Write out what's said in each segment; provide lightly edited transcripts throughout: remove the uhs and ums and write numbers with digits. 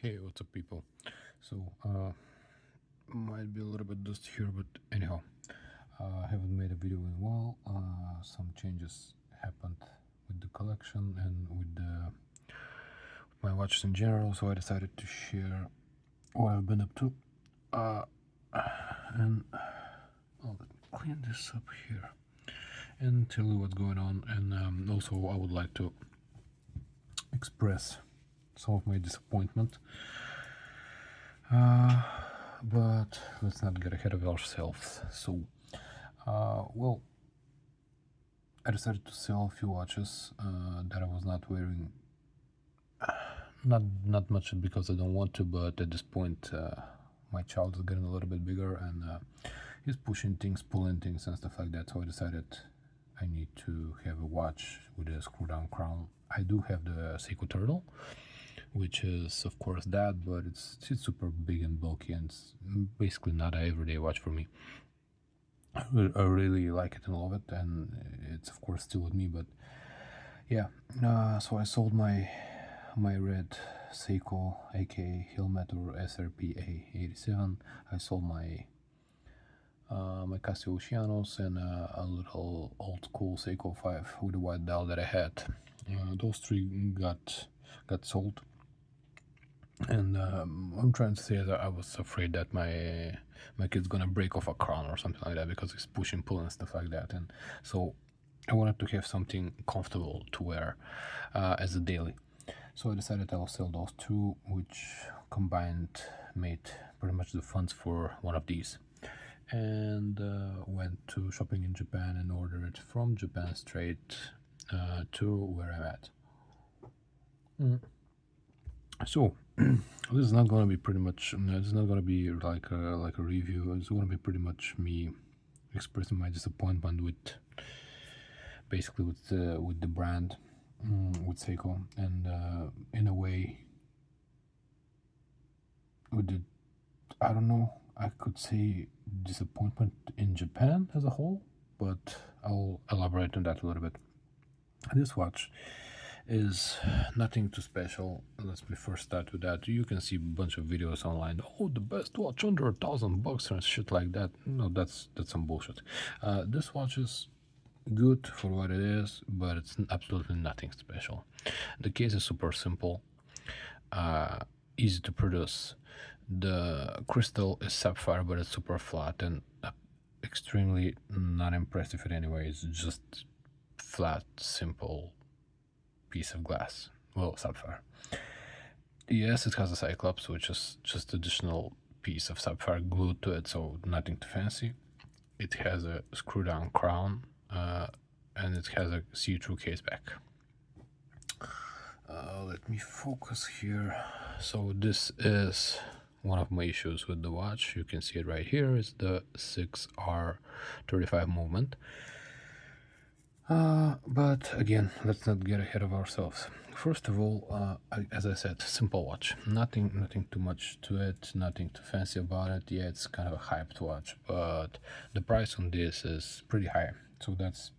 Hey, what's up, people? So, might be a little bit dusty here, but anyhow, I haven't made a video in a while. Some changes happened with the collection and with my watches in general, so I decided to share what I've been up to. And I'll clean this up here and tell you what's going on. And also, I would like to express some of my disappointment. But let's not get ahead of ourselves. So, well, I decided to sell a few watches that I was not wearing. Not much because I don't want to, but at this point, my child is getting a little bit bigger and he's pushing things, pulling things, and stuff like that. So I decided I need to have a watch with a screw-down crown. I do have the Seiko Turtle, which is of course that, but it's super big and bulky, and it's basically not an everyday watch for me. I really like it and love it, and it's of course still with me. But yeah, so I sold my red Seiko, aka Helmet or SRP A87. I sold my my Casio Oceanos and a little old school Seiko 5 with a white dial that I had. Those three got sold. And I'm trying to say that I was afraid that my kid's gonna break off a crown or something like that because he's pushing, pulling, and stuff like that. And so I wanted to have something comfortable to wear as a daily. So I decided I will sell those two, which combined made pretty much the funds for one of these. And went to shopping in Japan and ordered it from Japan straight to where I'm at. So this is not going to be pretty much. This is not going to be like a review. It's going to be pretty much me expressing my disappointment with basically with the brand, with Seiko, and in a way with the, I don't know, I could say disappointment in Japan as a whole, but I'll elaborate on that a little bit. This watch is nothing too special. Let's first start with that. You can see a bunch of videos online. Oh, the best watch under $1,000 and shit like that. No, that's some bullshit. This watch is good for what it is, but it's absolutely nothing special. The case is super simple, easy to produce. The crystal is sapphire, but it's super flat and extremely not impressive in any way. It's just flat, simple piece of glass. Well, sapphire. Yes, it has a cyclops, which is just additional piece of sapphire glued to it, so nothing too fancy. It has a screw-down crown, and it has a see-through case back. Let me focus here. So this is one of my issues with the watch. You can see it right here. It's the 6R35 movement. But again, let's not get ahead of ourselves. First of all, as I said, simple watch. Nothing too much to it. Nothing too fancy about it. Yeah, it's kind of a hyped watch, but the price on this is pretty high. So that's,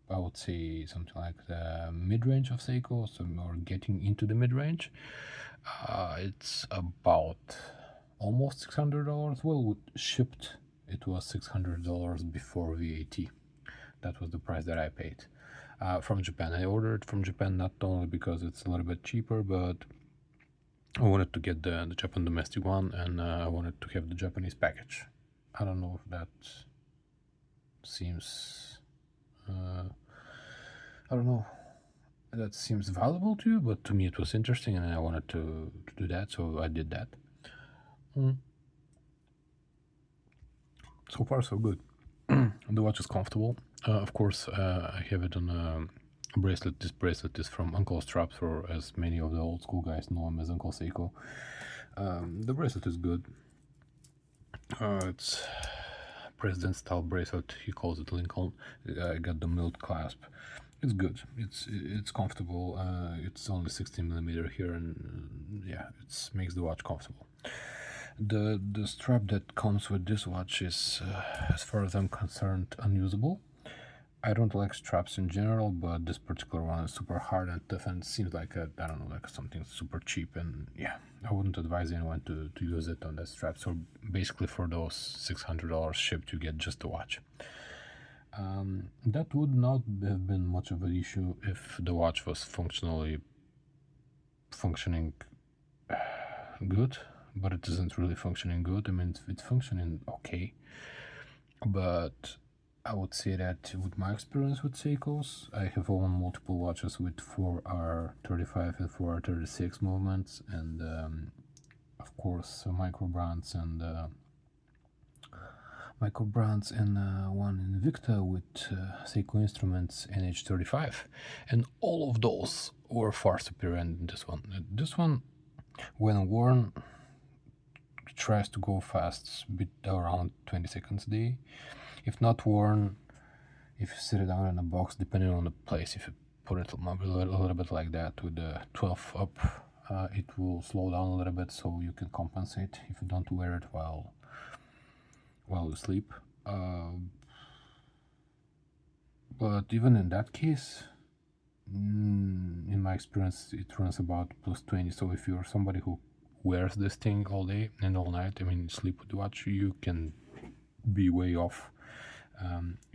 I would say, something like the mid-range of Seiko, so or getting into the mid-range. It's about almost $600. Well, shipped, it was $600 before VAT. That was the price that I paid from Japan. I ordered from Japan not only because it's a little bit cheaper, but I wanted to get the Japan domestic one, and I wanted to have the Japanese package. I don't know if that seems, I don't know, that seems valuable to you, but to me it was interesting, and I wanted to do that, so I did that. So far, so good. The watch is comfortable. Of course, I have it on a bracelet. This bracelet is from Uncle Straps, or as many of the old school guys know him as Uncle Seiko. The bracelet is good. It's president style bracelet. He calls it Lincoln. I got the milled clasp. It's good. It's comfortable. It's only 16mm here, and yeah, it makes the watch comfortable. The strap that comes with this watch is, as far as I'm concerned, unusable. I don't like straps in general, but this particular one is super hard and tough, and it seems like I don't know, like something super cheap. And yeah, I wouldn't advise anyone to use it on that strap. So basically for those $600 shipped, you get just the watch. That would not have been much of an issue if the watch was functioning good, but it isn't really functioning good. I mean, it's functioning okay, but I would say that with my experience with Seikos, I have owned multiple watches with 4R35 and 4R36 movements, and of course micro brands and one Invicta with Seiko Instruments NH35, and all of those were far superior than this one. This one, when worn, tries to go fast, bit around 20 seconds a day. If not worn, if you sit it down in a box, depending on the place, if you put it a little bit like that with the 12 up, it will slow down a little bit, so you can compensate if you don't wear it while you sleep. But even in that case, in my experience, it runs about plus 20. So if you're somebody who wears this thing all day and all night, I mean, sleep with the watch, you can be way off.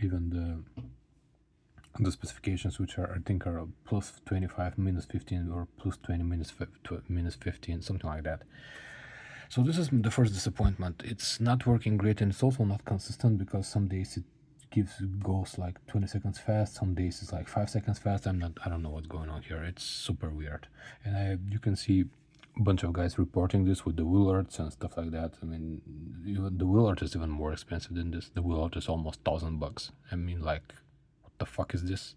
Even the specifications, which are, I think, are plus 25 minus 15 or plus 20 minus 15, something like that. So this is the first disappointment. It's not working great, and it's also not consistent, because some days it goes like 20 seconds fast, some days it's like 5 seconds fast. I don't know what's going on here. It's super weird. And you can see a bunch of guys reporting this with the wheel arts and stuff like that. I mean, even the wheel art is even more expensive than this. The wheel art is almost $1,000. I mean, like, what the fuck is this?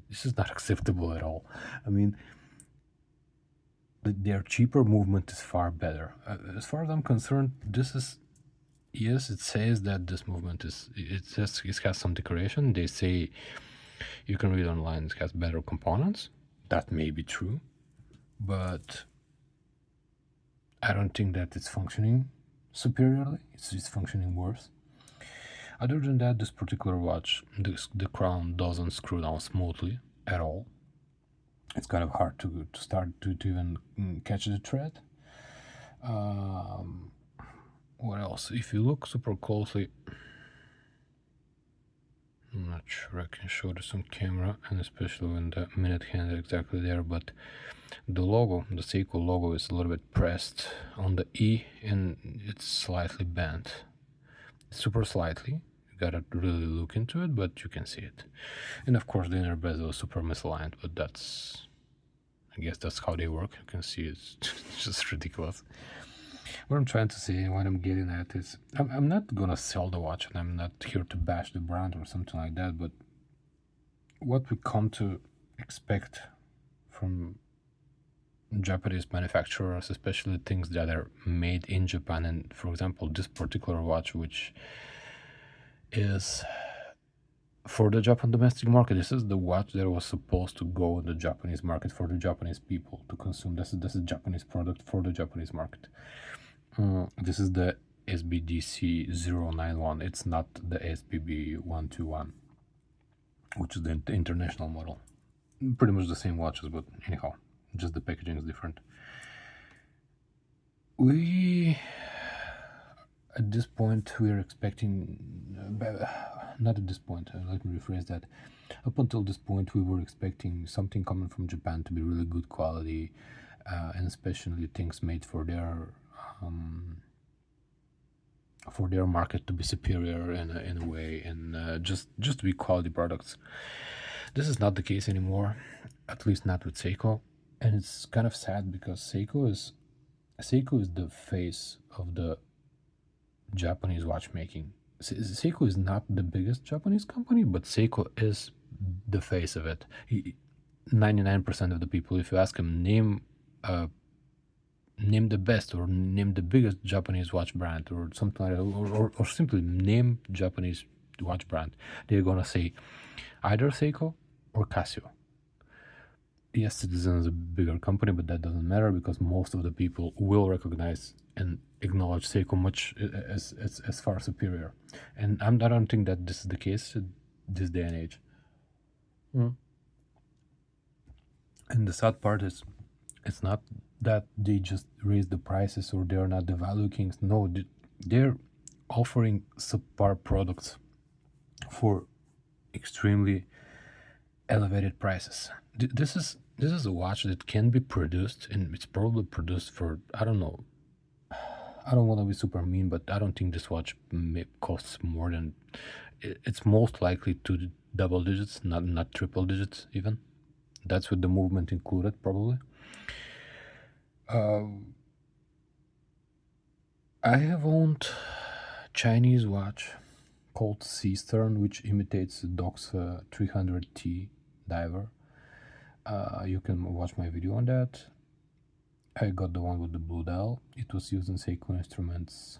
This is not acceptable at all. I mean, their cheaper movement is far better. As far as I'm concerned, this is, yes, it says that this movement it has some decoration. They say, you can read online, it has better components. That may be true, but I don't think that it's functioning superiorly. It's functioning worse. Other than that, this particular watch, the crown doesn't screw down smoothly at all. It's kind of hard to start to even catch the thread. What else? If you look super closely, I'm not sure I can show this on camera, and especially when the minute hand is exactly there, but the logo, the Seiko logo, is a little bit pressed on the E, and it's slightly bent. Super slightly. You gotta really look into it, but you can see it. And of course the inner bezel is super misaligned, but I guess that's how they work. You can see it's just ridiculous. What I'm trying to say, what I'm getting at is, I'm not gonna sell the watch, and I'm not here to bash the brand or something like that, but what we come to expect from Japanese manufacturers, especially things that are made in Japan, and for example, this particular watch, which is for the Japan domestic market, this is the watch that was supposed to go in the Japanese market for the Japanese people to consume. This is a Japanese product for the Japanese market. This is the SBDC091. It's not the SBB121, which is the international model. Pretty much the same watches, but anyhow, just the packaging is different. At this point, we are expecting, not at this point, let me rephrase that. Up until this point, we were expecting something coming from Japan to be really good quality, and especially things made for their market to be superior in a way, and just to be quality products. This is not the case anymore, at least not with Seiko, and it's kind of sad, because Seiko is the face of the Japanese watchmaking. Seiko is not the biggest Japanese company, but Seiko is the face of it. 99% of the people, if you ask them, name the best or name the biggest Japanese watch brand or something like that, or simply name Japanese watch brand, they're gonna say either Seiko or Casio. Yes, Citizen is a bigger company, but that doesn't matter, because most of the people will recognize and acknowledge Seiko much as far superior. And I don't think that this is the case in this day and age. And the sad part is, it's not that they just raise the prices or they're not the value kings. No, they're offering subpar products for extremely elevated prices. This is a watch that can be produced, and it's probably produced for, I don't know, I don't want to be super mean, but I don't think this watch costs more than, it's most likely to double digits, not triple digits even. That's with the movement included, probably. I have owned Chinese watch called Sea Stern, which imitates the Doxa 300T diver. You can watch my video on that. I got the one with the blue dial. It was used in Seiko Instruments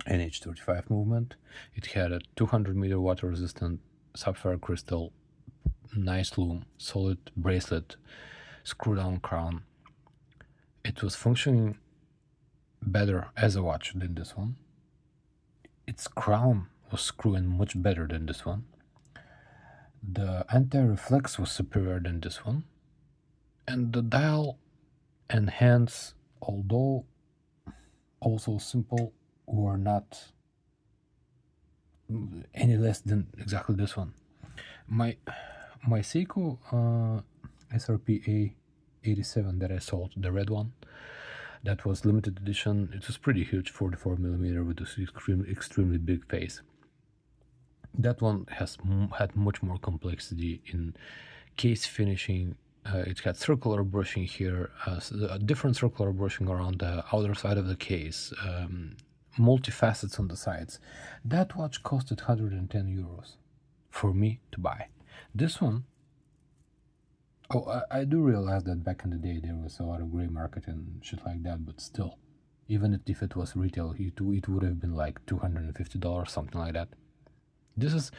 NH35 movement. It had a 200-meter water-resistant sapphire crystal, nice lume, solid bracelet, screw-down crown. It was functioning better as a watch than this one. Its crown was screwing much better than this one. The anti-reflex was superior than this one. And the dial and hands, although also simple, were not any less than exactly this one. My Seiko SRP A87 that I sold, the red one, that was limited edition. It was pretty huge, 44mm with this extremely big face. That one had much more complexity in case finishing. It had circular brushing here, a different circular brushing around the outer side of the case, multifacets on the sides. That watch costed 110 euros for me to buy. This one, I do realize that back in the day there was a lot of gray market and shit like that, but still, even if it was retail, it would have been like $250, something like that. This is,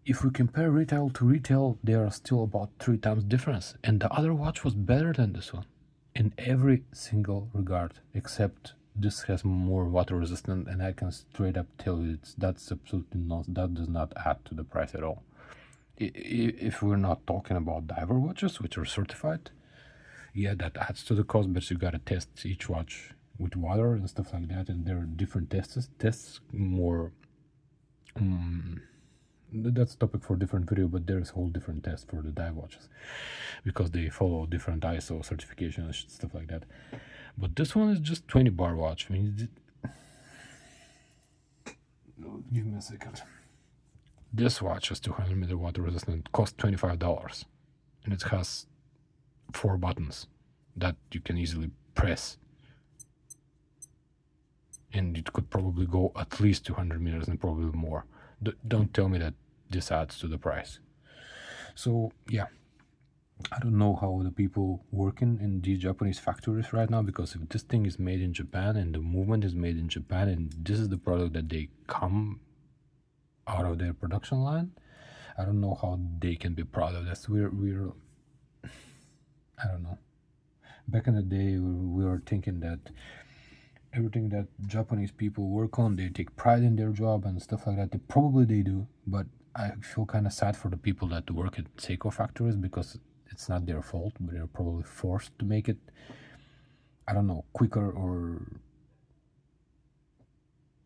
if we compare retail to retail, there are still about 3 times difference, and the other watch was better than this one in every single regard, except this has more water resistant, and I can straight up tell you that's absolutely not, that does not add to the price at all. If we're not talking about diver watches which are certified, yeah, that adds to the cost, but you gotta test each watch with water and stuff like that, and there are different tests more. That's a topic for a different video, but there's a whole different test for the dive watches because they follow different ISO certification and stuff like that. But this one is just 20 bar watch. I mean, give me a second. This watch is 200-meter water resistant, cost $25, and it has 4 buttons that you can easily press, and it could probably go at least 200 meters and probably more. Don't tell me that this adds to the price. So yeah, I don't know how the people working in these Japanese factories right now, because if this thing is made in Japan and the movement is made in Japan and this is the product that they come out of their production line, I don't know how they can be proud of this. We're I don't know. Back in the day, we were thinking that everything that Japanese people work on, they take pride in their job and stuff like that. They do, but I feel kind of sad for the people that work at Seiko factories, because it's not their fault, but they're probably forced to make it, I don't know, quicker, or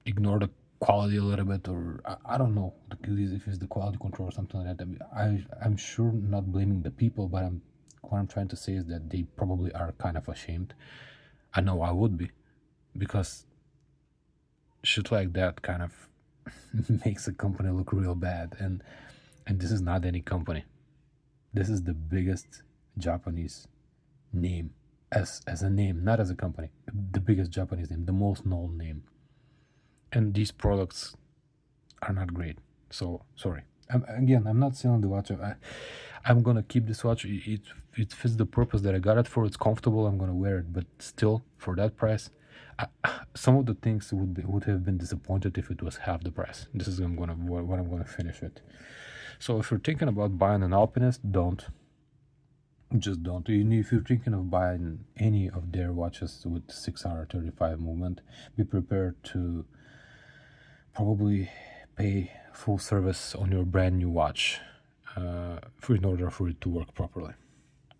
ignore the quality a little bit, or I don't know if it's the quality control or something like that. I'm sure not blaming the people, but what I'm trying to say is that they probably are kind of ashamed. I know I would be, because shit like that kind of makes a company look real bad, and this is not any company. This is the biggest Japanese name, as a name, not as a company. The biggest Japanese name, the most known name. And these products are not great. So sorry. I'm not selling the watch. I'm gonna keep this watch. It fits the purpose that I got it for. It's comfortable. I'm gonna wear it. But still, for that price, some of the things would have been disappointed if it was half the price. This is what I'm gonna finish with. So if you're thinking about buying an Alpinist, just don't. If you're thinking of buying any of their watches with 6-hour 35 movement, be prepared to probably pay full service on your brand new watch in order for it to work properly.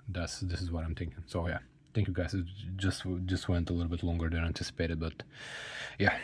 This is what I'm thinking. So yeah, thank you guys. It just went a little bit longer than anticipated, but yeah,